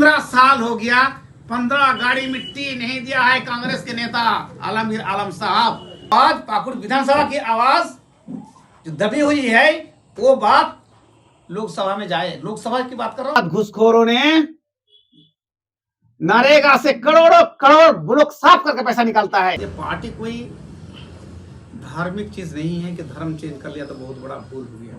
साल हो गया, 15 गाड़ी मिट्टी नहीं दिया है कांग्रेस के नेता आलमगीर आलम साहब। आज पाकुड़ विधानसभा की आवाज जो दबी हुई है वो बात लोकसभा में जाए। लोकसभा की बात कर रहा हूं। घूसखोरों ने नरेगा से करोड़ों करोड़ ब्लॉक साफ करके पैसा निकालता है। ये पार्टी कोई धार्मिक चीज नहीं है कि धर्म चेंज कर लिया तो बहुत बड़ा भूल हो गया।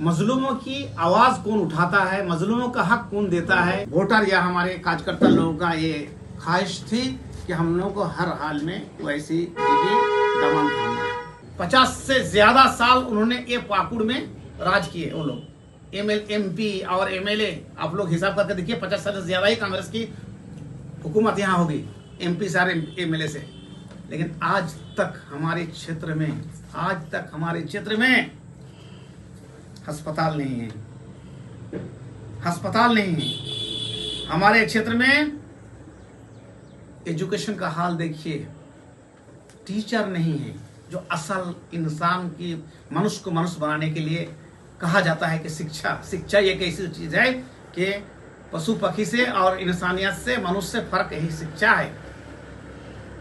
मजलूमों की आवाज कौन उठाता है, मजलूमों का हक कौन देता है? वोटर या हमारे कार्यकर्ता लोगों का ये ख्वाहिश थी कि हम लोगों को हर हाल में वैसी दमन थामना। 50 से ज्यादा साल उन्होंने ये पाकुड़ में राज किए। वो लोग MP और MLA, आप लोग हिसाब करके देखिए, 50 साल से ज्यादा ही कांग्रेस की हुकूमत यहाँ होगी, MP से और MLA से। लेकिन आज तक हमारे क्षेत्र में अस्पताल नहीं है, अस्पताल नहीं है। हमारे क्षेत्र में एजुकेशन का हाल देखिए, टीचर नहीं है। जो असल इंसान की मनुष्य को मनुष्य बनाने के लिए कहा जाता है कि शिक्षा एक ऐसी चीज है कि पशु पक्षी से और इंसानियत से मनुष्य से फर्क यही शिक्षा है,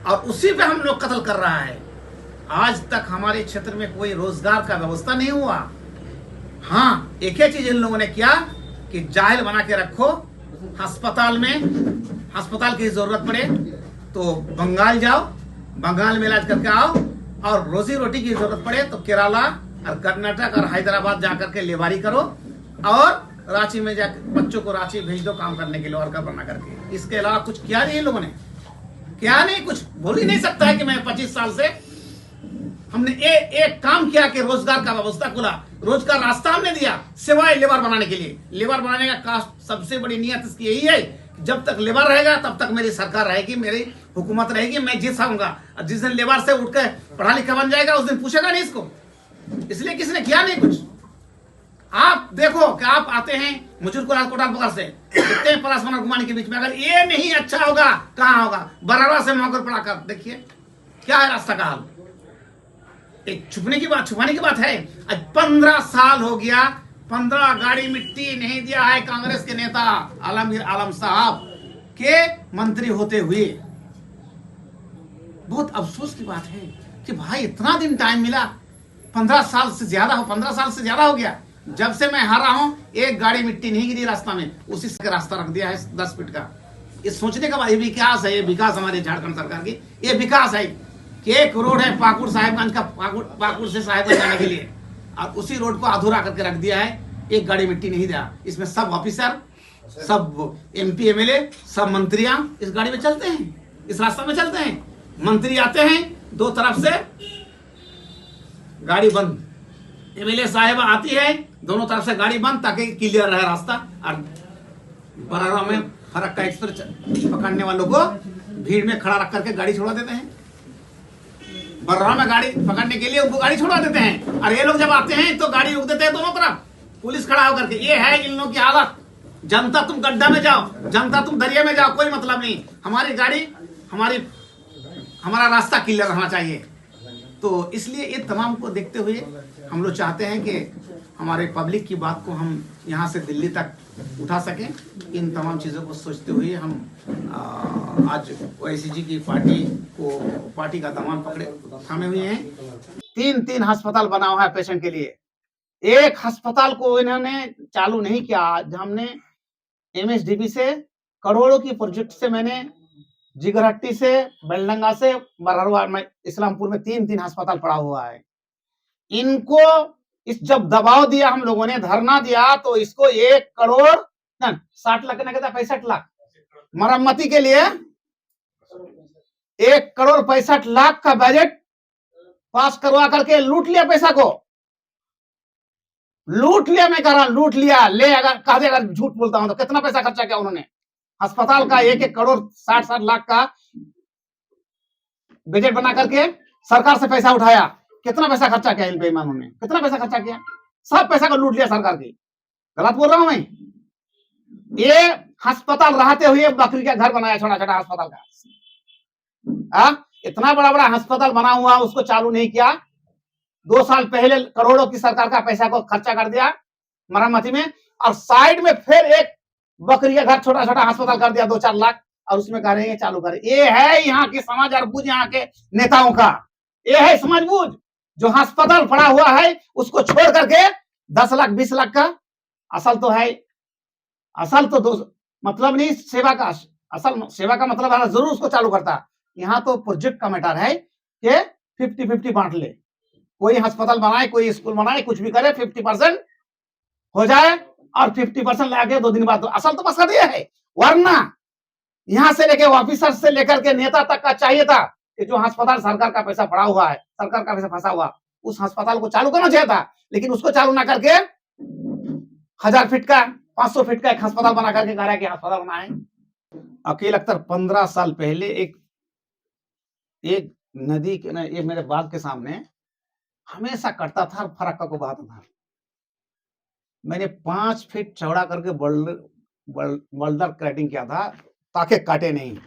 और उसी पे हम लोग कत्ल कर रहा है। आज तक हमारे क्षेत्र में कोई रोजगार का व्यवस्था नहीं हुआ। हाँ, एक ही चीज इन लोगों ने किया कि जाहिल बना के रखो। अस्पताल की जरूरत पड़े तो बंगाल जाओ, बंगाल में इलाज करके आओ, और रोजी रोटी की जरूरत पड़े तो केरला और कर्नाटक और हैदराबाद जाकर के लेबारी करो, और रांची में जाकर बच्चों को रांची भेज दो काम करने के लिए वर्कर बना करके। इसके अलावा कुछ किया नहीं इन लोगों ने, क्या नहीं, कुछ बोल ही नहीं सकता है कि मैं 25 साल से हमने एक काम किया कि रोजगार का व्यवस्था खुला, रोजगार रास्ता हमने दिया, सिवाय लेबर बनाने के लिए। लेबर बनाने का सबसे बड़ी नियत इसकी यही है कि जब तक लेबर रहेगा तब तक मेरी सरकार रहेगी, मेरी हुकूमत रहेगी, मैं जीत सकूंगा। और जिस दिन लेबर से उठकर पढ़ा लिखा बन जाएगा उस दिन पूछेगा नहीं इसको। इसलिए किसी ने किया नहीं कुछ। आप देखो कि आप आते हैं मुजूर को कोटाल पकड़ से देखते हैं पलासवाना घुमाने के बीच में, अगर ये नहीं अच्छा होगा कहाँ होगा? बरारा से मौकर पड़ा कर देखिए क्या है रास्ता का हाल। एक छुपाने की बात है। आज 15 साल हो गया, 15 गाड़ी मिट्टी नहीं दिया है कांग्रेस के नेता आलमगीर आलम साहब के मंत्री होते हुए। बहुत अफसोस की बात है कि भाई इतना दिन टाइम मिला, 15 साल से ज्यादा हो गया। जब से मैं हारा हूं एक गाड़ी मिट्टी नहीं गिरी रास्ता में, उसी से रास्ता रख दिया है 10 फीट का। ये सोचने का ये विकास है, ये विकास हमारे झारखंड सरकार की ये विकास है कि एक रोड है पाकुड़ साहिबगंज का, पाकुड़ से साहिबगंज जाने के लिए, और उसी रोड को अधूरा करके रख दिया है, एक गाड़ी मिट्टी नहीं दिया। इसमें सब ऑफिसर, सब MP MLA, सब मंत्रियां इस गाड़ी में चलते हैं, इस रास्ता में चलते हैं। मंत्री आते हैं, दो तरफ से गाड़ी बंद, MLA साहिब आती है, दोनों तरफ से गाड़ी बंद ताकि क्लियर रहे रास्ता। और बरारा में फरक्का एक्सप्रेस पकड़ने वालों को भीड़ में खड़ा रख करके गाड़ी छोड़ा देते हैं। बर्रा में गाड़ी पकड़ने के लिए उनको गाड़ी छोड़ा देते हैं, और ये लोग जब आते हैं तो गाड़ी रोक देते हैं दोनों तरफ, पुलिस खड़ा होकर के। ये है इन लोगों की हालत। जनता तुम गड्ढा में जाओ, जनता तुम दरिया में जाओ, कोई मतलब नहीं। हमारी गाड़ी, हमारा रास्ता क्लियर रहना चाहिए। तो इसलिए ये तमाम को देखते हुए हम लोग चाहते हैं कि हमारे पब्लिक की बात को हम यहाँ से दिल्ली तक उठा सकें। इन तमाम चीज़ों को सोचते हुए हम आज OICG की पार्टी का दामन थामे हुए हैं। 3 अस्पताल बना हुआ है पेशेंट के लिए। एक अस्पताल को इन्होंने चालू नहीं किया। आज हमने MSDB से करोड़ों की प्रोजेक्ट से, मैंने जिगरहट्टी से, बेलडंगा से, बरहरवा में, इस्लामपुर में 3 अस्पताल पड़ा हुआ है। इनको जब दबाव दिया हम लोगों ने, धरना दिया, तो इसको 1 करोड़ 60 लाख, 65 लाख मरम्मती के लिए 1 करोड़ 65 लाख का बजट पास करवा करके लूट लिया। पैसा को लूट लिया। मैं कह रहा लूट लिया। अगर झूठ बोलता हूं तो कितना पैसा खर्चा किया उन्होंने? अस्पताल का 1 करोड़ 60 लाख का बजट बना करके सरकार से पैसा उठाया। कितना पैसा खर्चा किया इन बेईमानों ने? कितना पैसा खर्चा किया? सब पैसा को लूट लिया सरकार की। गलत बोल रहा हूं मैं? ये अस्पताल रहते हुए बकरी का घर बनाया, छोटा छोटा अस्पताल का। इतना बड़ा बड़ा अस्पताल बना हुआ, उसको चालू नहीं किया। 2 साल पहले करोड़ों की सरकार का पैसा को खर्चा कर दिया मरम्मती में, और साइड में फिर एक बकरी का घर छोटा छोटा अस्पताल कर दिया 2-4 लाख, और उसमें कह रहे हैं चालू करें। ये है यहाँ की समझ और बूझ यहाँ के नेताओं का, ये है समझ बूझ। जो अस्पताल पड़ा हुआ है उसको छोड़ करके 10 लाख 20 लाख का असल तो है, असल तो मतलब नहीं सेवा का, असल सेवा का मतलब है जरूर उसको चालू करता। यहाँ तो प्रोजेक्ट का मैटर है कि 50-50 बांट ले, कोई अस्पताल बनाए कोई स्कूल बनाए कुछ भी करे 50% हो जाए और 50% लाके 2 दिन बाद तो असल तो मकसद ये है। वरना यहाँ से लेके ऑफिसर से लेकर के नेता तक का चाहिए था कि जो अस्पताल सरकार का पैसा पड़ा हुआ है, सरकार का पैसा फंसा हुआ, उस अस्पताल को चालू करना चाहिए था। लेकिन उसको चालू ना करके 1000 फीट का 500 फीट का एक अस्पताल बना करके कह रहा है कि अस्पताल बनाए। अकील अख्तर 15 साल पहले एक नदी के ना, ये मेरे बाग के सामने हमेशा कटता था, फरक्का को बहाता था। मैंने 5 फीट चौड़ा करके बल्डर क्रैटिंग किया था ताकि काटे नहीं।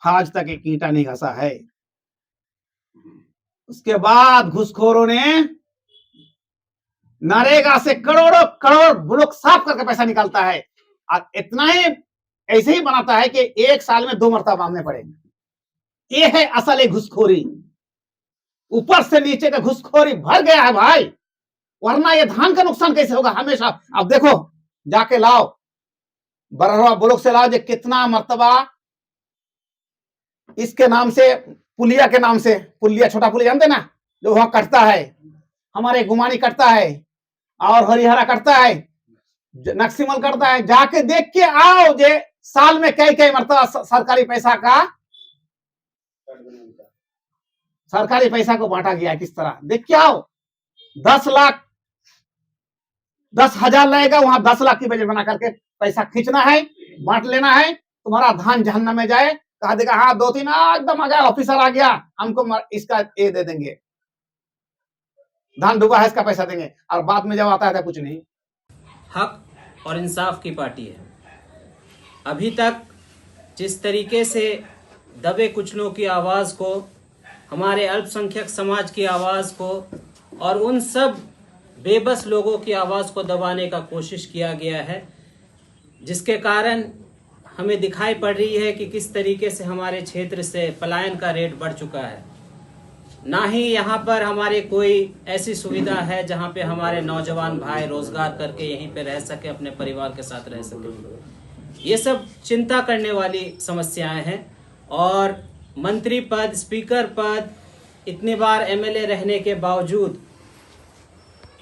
आज तक एक ईंटा नहीं घसा है। उसके बाद घुसखोरों ने नरेगा से करोड़ों करोड़ ब्लॉक साफ करके पैसा निकालता है, और इतना ही ऐसे ही बनाता है कि एक साल में 2 मरतबा मांगने पड़े। ये है असल एक घुसखोरी, ऊपर से नीचे का घुसखोरी भर गया है भाई। वरना ये धान का नुकसान कैसे होगा हमेशा। अब देखो जाके लाओ बरहरा ब्लॉक से लाओ, जो कितना मरतबा इसके नाम से पुलिया के नाम से, पुलिया छोटा पुलिया जानते ना, जो वहां कटता है, हमारे गुमानी कटता है और हरिहरा कटता है, नक्सिमल करता है। जाके देख के आओ जे साल में कई मरतबा सरकारी पैसा को बांटा गया है, किस तरह देख के आओ। 10,000 लगेगा, वहां 10 लाख की बजट बना करके पैसा खींचना है, बांट लेना है। तुम्हारा धान जहन्नम में जाए, कहा देगा हाँ 2-3 एकदम आ गया ऑफिसर आ गया, हमको इसका ये दे देंगे, धान डूबा है इसका पैसा देंगे, और बाद में जब आता है तो कुछ नहीं। हक और इंसाफ की पार्टी है। अभी तक जिस तरीके से दबे कुचलों की आवाज़ को, हमारे अल्पसंख्यक समाज की आवाज़ को और उन सब बेबस लोगों की आवाज़ को दबाने का कोशिश किया गया है, जिसके कारण हमें दिखाई पड़ रही है कि किस तरीके से हमारे क्षेत्र से पलायन का रेट बढ़ चुका है। ना ही यहाँ पर हमारे कोई ऐसी सुविधा है जहाँ पे हमारे नौजवान भाई रोजगार करके यहीं पे रह सके, अपने परिवार के साथ रह सके। ये सब चिंता करने वाली समस्याएं हैं। और मंत्री पद, स्पीकर पद, इतनी बार एमएलए रहने के बावजूद,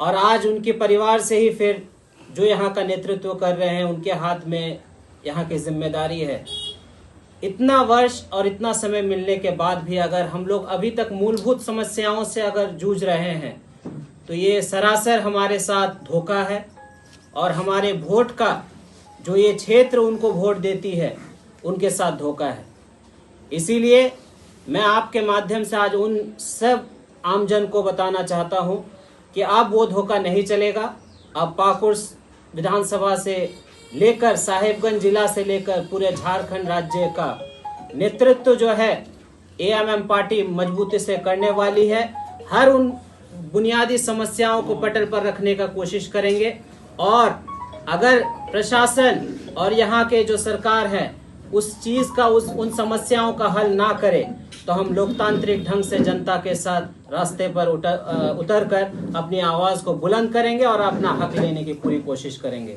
और आज उनके परिवार से ही फिर जो यहाँ का नेतृत्व कर रहे हैं उनके हाथ में यहाँ की जिम्मेदारी है। इतना वर्ष और इतना समय मिलने के बाद भी अगर हम लोग अभी तक मूलभूत समस्याओं से अगर जूझ रहे हैं तो ये सरासर हमारे साथ धोखा है। और हमारे वोट का जो ये क्षेत्र उनको वोट देती है उनके साथ धोखा है। इसीलिए मैं आपके माध्यम से आज उन सब आमजन को बताना चाहता हूँ कि अब वो धोखा नहीं चलेगा। अब पाकुड़ विधानसभा से लेकर साहेबगंज जिला से लेकर पूरे झारखंड राज्य का नेतृत्व जो है एएमएम पार्टी मजबूती से करने वाली है। हर उन बुनियादी समस्याओं को पटल पर रखने का कोशिश करेंगे, और अगर प्रशासन और यहाँ के जो सरकार है उस चीज का उन समस्याओं का हल ना करे तो हम लोकतांत्रिक ढंग से जनता के साथ रास्ते पर उतर कर अपनी आवाज को बुलंद करेंगे और अपना हक लेने की पूरी कोशिश करेंगे।